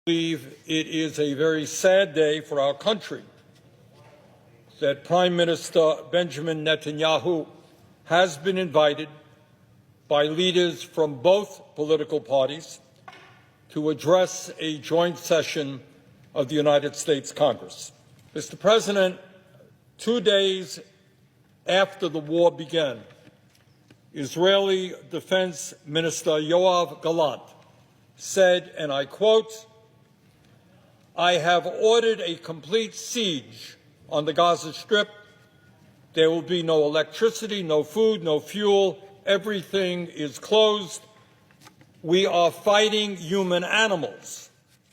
believe it is a very sad day for our country that Prime Minister Benjamin Netanyahu has been invited by leaders from both political parties to address a joint session of the United States Congress. Mr. President, 2 days after the war began, Israeli Defense Minister Yoav Gallant said, and I quote, "I have ordered a complete siege on the Gaza Strip. There will be no electricity, no food, no fuel. Everything is closed. We are fighting human animals,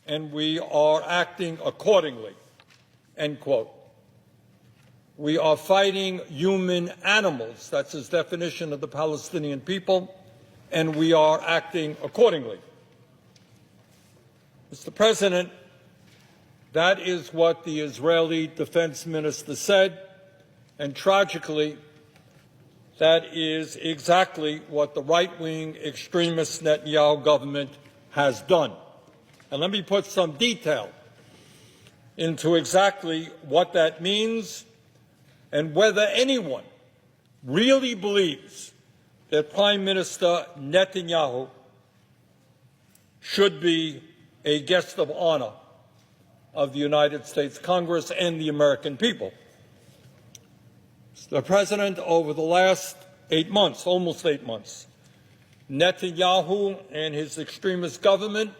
and we are acting accordingly." End quote. We are fighting human animals. That's his definition of the Palestinian people, and we are acting accordingly. Mr. President, that is what the Israeli Defense Minister said, and tragically, that is exactly what the right-wing extremist Netanyahu government has done. And let me put some detail into exactly what that means and whether anyone really believes that Prime Minister Netanyahu should be a guest of honor of the United States Congress and the American people. Mr. President, over the last 8 months, almost 8 months, Netanyahu and his extremist government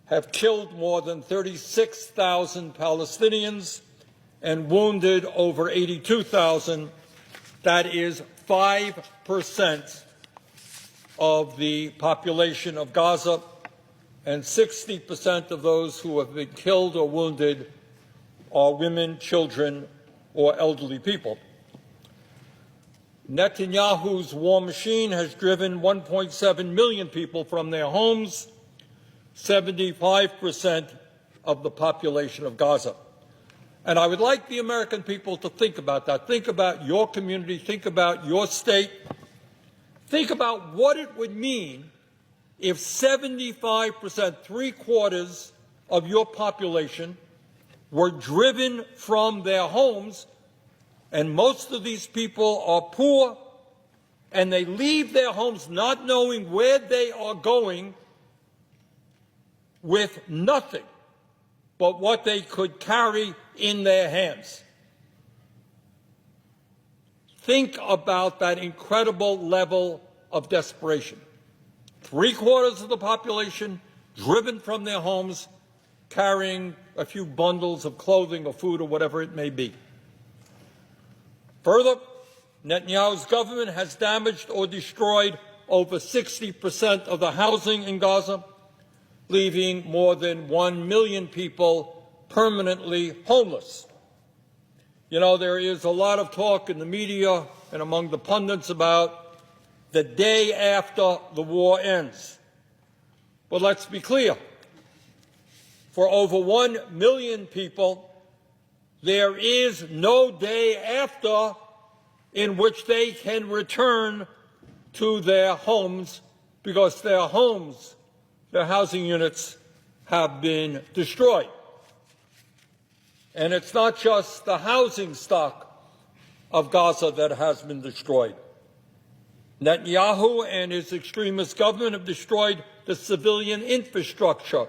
have killed more than 36,000 Palestinians and wounded over 82,000. That is 5% of the population of Gaza, and 60% of those who have been killed or wounded are women, children, or elderly people. Netanyahu's war machine has driven 1.7 million people from their homes, 75% of the population of Gaza. And I would like the American people to think about that. Think about your community. Think about your state. Think about what it would mean if 75%, 3/4 of your population were driven from their homes, and most of these people are poor, and they leave their homes not knowing where they are going with nothing but what they could carry in their hands. Think about that incredible level of desperation. 3/4 of the population driven from their homes, carrying a few bundles of clothing or food or whatever it may be. Further, Netanyahu's government has damaged or destroyed over 60% of the housing in Gaza, leaving more than 1 million people permanently homeless. You know, there is a lot of talk in the media and among the pundits about the day after the war ends. But let's be clear. For over 1 million people, there is no day after in which they can return to their homes, because their homes, their housing units, have been destroyed. And it's not just the housing stock of Gaza that has been destroyed. Netanyahu and his extremist government have destroyed the civilian infrastructure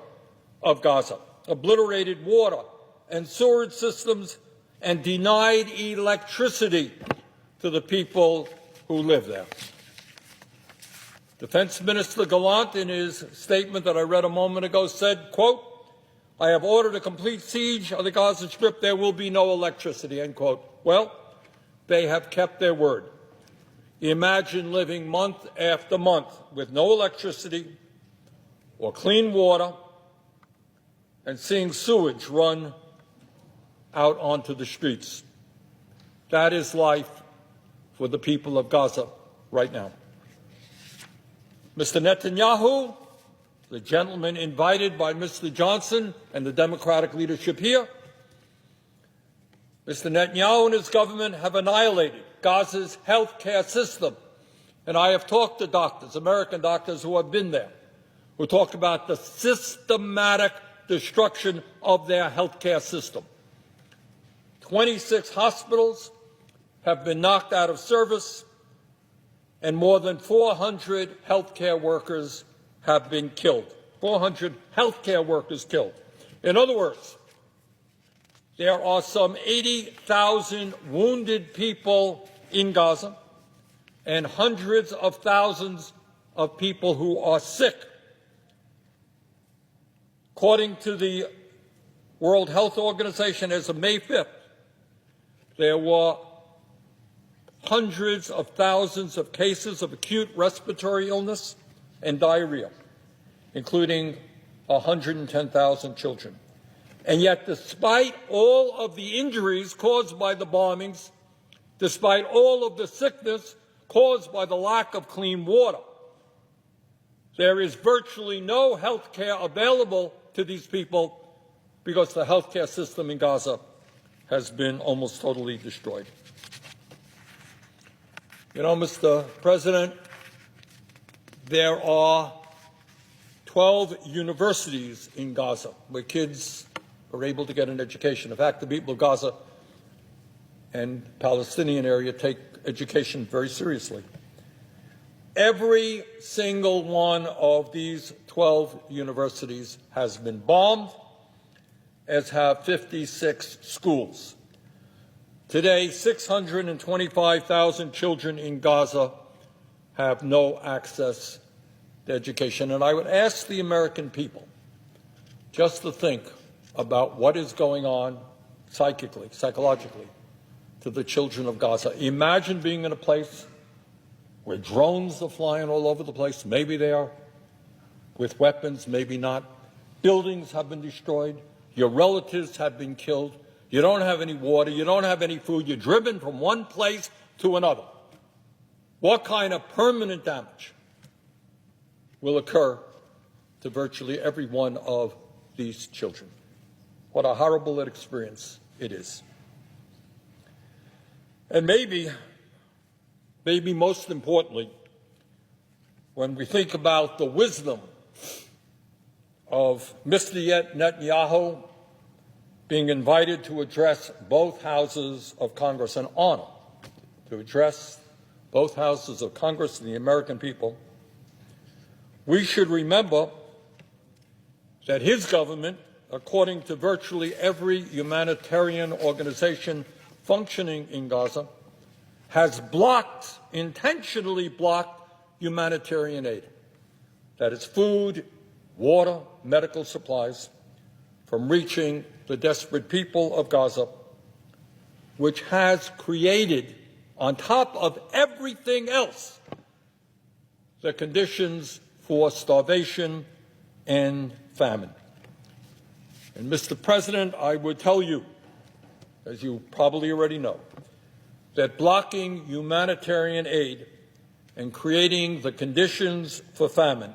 of Gaza, obliterated water and sewerage systems, and denied electricity to the people who live there. Defense Minister Gallant, in his statement that I read a moment ago, said, quote, "I have ordered a complete siege of the Gaza Strip. There will be no electricity," end quote. Well, they have kept their word. Imagine living month after month with no electricity or clean water and seeing sewage run out onto the streets. That is life for the people of Gaza right now. Mr. Netanyahu, the gentleman invited by Mr. Johnson and the Democratic leadership here, Mr. Netanyahu and his government have annihilated Gaza's health care system. And I have talked to doctors, American doctors who have been there, who talk about the systematic destruction of their healthcare system. 26 hospitals have been knocked out of service, and more than 400 healthcare workers have been killed. 400 healthcare workers killed. In other words, there are some 80,000 wounded people in Gaza and hundreds of thousands of people who are sick. According to the World Health Organization, as of May 5th, there were hundreds of thousands of cases of acute respiratory illness and diarrhea, including 110,000 children. And yet, despite all of the injuries caused by the bombings, despite all of the sickness caused by the lack of clean water, there is virtually no health care available to these people because the health care system in Gaza has been almost totally destroyed. You know, Mr. President, there are 12 universities in Gaza where kids are able to get an education. In fact, the people of Gaza and Palestinian area take education very seriously. Every single one of these 12 universities has been bombed, as have 56 schools. Today, 625,000 children in Gaza have no access to education. And I would ask the American people just to think about what is going on psychically, psychologically, to the children of Gaza. Imagine being in a place where drones are flying all over the place. Maybe they are with weapons, maybe not. Buildings have been destroyed. Your relatives have been killed. You don't have any water. You don't have any food. You're driven from one place to another. What kind of permanent damage will occur to virtually every one of these children? What a horrible experience it is. And maybe most importantly, when we think about the wisdom of Mr. Netanyahu being invited to address both houses of Congress, an honor to address both houses of Congress and the American people, we should remember that his government, according to virtually every humanitarian organization functioning in Gaza, has intentionally blocked humanitarian aid. That is food, water, medical supplies, from reaching the desperate people of Gaza, which has created, on top of everything else, the conditions for starvation and famine. And, Mr. President, I would tell you, as you probably already know, that blocking humanitarian aid and creating the conditions for famine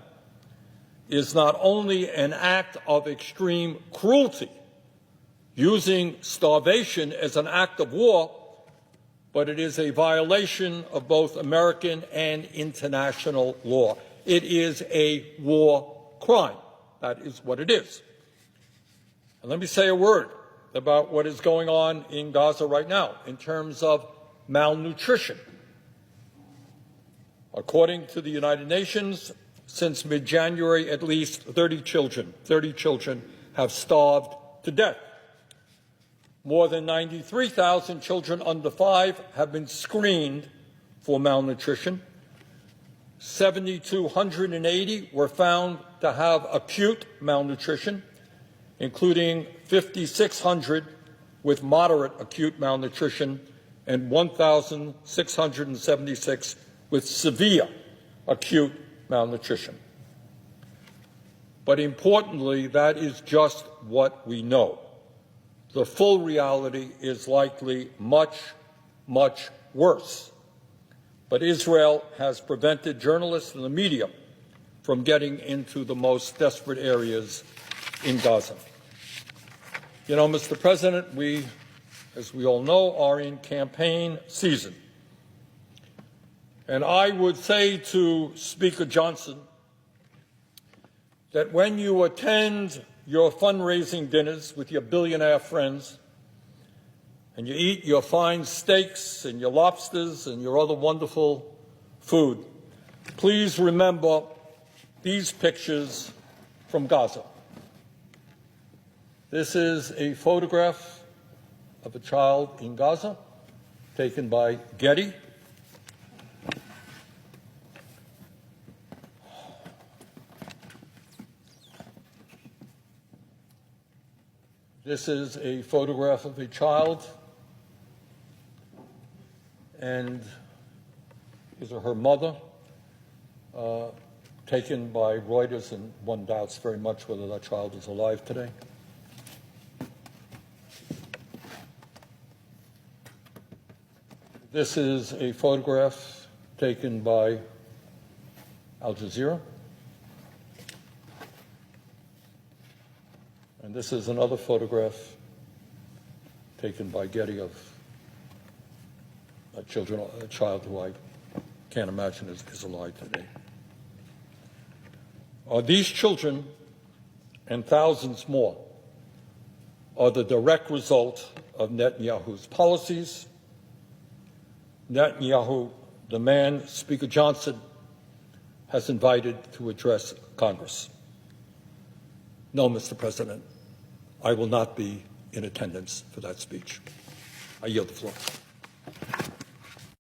is not only an act of extreme cruelty, using starvation as an act of war, but it is a violation of both American and international law. It is a war crime. That is what it is. And let me say a word about what is going on in Gaza right now in terms of malnutrition. According to the United Nations, since mid-January, at least 30 children have starved to death. More than 93,000 children under 5 have been screened for malnutrition. 7,280 were found to have acute malnutrition, including 5,600 with moderate acute malnutrition and 1,676 with severe acute malnutrition. But importantly, that is just what we know. The full reality is likely much, much worse. But Israel has prevented journalists and the media from getting into the most desperate areas in Gaza. You know, Mr. President, we, as we all know, are in campaign season. And I would say to Speaker Johnson that when you attend your fundraising dinners with your billionaire friends, and you eat your fine steaks and your lobsters and your other wonderful food, please remember these pictures from Gaza. This is a photograph of a child in Gaza taken by Getty. This is a photograph of a child, and his or her mother, taken by Reuters, and one doubts very much whether that child is alive today. This is a photograph taken by Al Jazeera. And this is another photograph taken by Getty of a child who I can't imagine is alive today. These children and thousands more are the direct result of Netanyahu's policies. Netanyahu, the man Speaker Johnson has invited to address Congress. No, Mr. President, I will not be in attendance for that speech. I yield the floor.